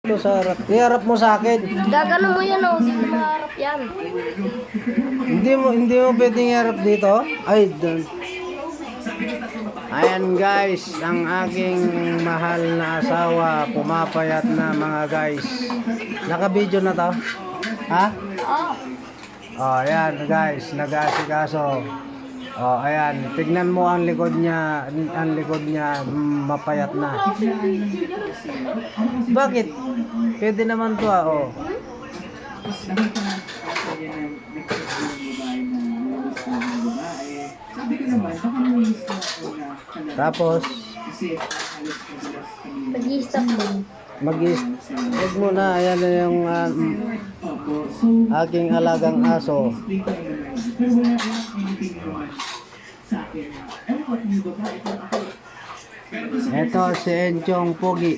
dito sa harap. Iharap mo sa akin. Gagano mo yan o, hindi mo maharap yan. Hindi mo pwedeng iharap dito. Ay, doon. Ayan guys, ang aking mahal na asawa, pumapayat na mga guys. Naka-video na to? Ha? Oo. Oh, ayan guys, nag-aasikaso. Oh, ayan, tignan mo ang likod niya, mapayat na. Bakit? Pwede naman to oh. Tapos Nag-i-stop mo. huwag mo na, ayan na yung aking alagang aso. Ito si Enchong Pogi.